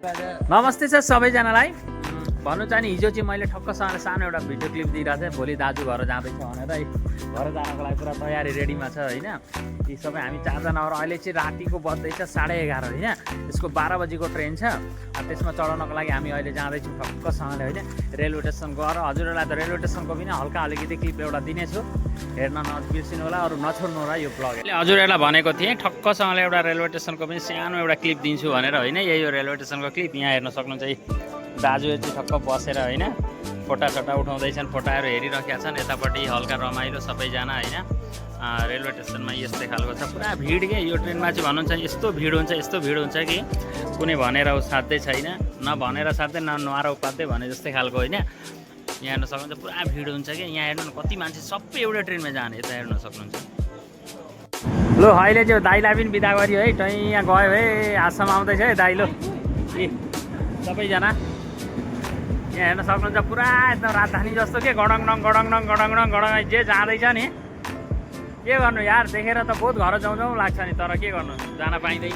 नमस्ते छ सबैजनालाई। भन्नु चाहिँ नि हिजो चाहिँ मैले ठक्कसँग सानो एउटा भिडियो क्लिप दिइरहेको थिएँ। भोलि दाजु घर जाँदैछ भनेर घर जानको लागि पुरा तयारी रेडीमा छ होइन। यी सबै हामी चारजना हो। अहिले चाहिँ रातिको बज्दैछ 11:30 होइन। यसको 12 बजीको ट्रेन छ। त्यसमा चढाउनको लागि हामी अहिले जाँदैछौँ ठक्कसँगले होइन। रेलवे स्टेसन गएर हजुरहरूलाई त रेलवे स्टेसनको पनि हल्का अलिकति क्लिप एउटा दिनेछु, हेर्न नबिर्सिनु होला, अरू नछोड्नु होला यो ब्लग। हजुरहरूलाई भनेको थिएँ ठक्कसँगले एउटा रेलवे स्टेसनको पनि सानो एउटा क्लिप दिन्छु भनेर होइन। यही हो रेलवे स्टेसनको क्लिप। यहाँ हेर्न सक्नुहुन्छ दाजु चाहिँ ठक्क बसेर होइन फोटासोटा उठाउँदैछन्, फोटाहरू हेरिरहेका छन्। यतापट्टि हल्का रमाइलो सबैजना होइन। रेलवे स्टेसनमा यस्तै खालको छ, पुरा भिड के यो ट्रेनमा चाहिँ भन्नुहुन्छ यस्तो भिड हुन्छ कि कुनै भनेर साध्यै छैन, नभनेर साध्दै ननुहार उपाध्यै भने जस्तै खालको होइन। यहाँ हेर्न सक्नुहुन्छ पुरा भिड हुन्छ कि। यहाँ हेर्नु न कति मान्छे सबै एउटै ट्रेनमा जाने, यता हेर्न सक्नुहुन्छ। लो अहिले चाहिँ दाइलाई पनि बिदा गरियो है। यहाँ गयो है, आसाम आउँदैछ है दाइ। लो सबैजना यहाँ हेर्न सक्नुहुन्छ पुरा एकदम राजधानी जस्तो के गडङडङ जे जाँदैछ नि। के गर्नु यार, देखेर त बहुत घर जाउँ लाग्छ नि, तर के गर्नु, जान पाइँदैन।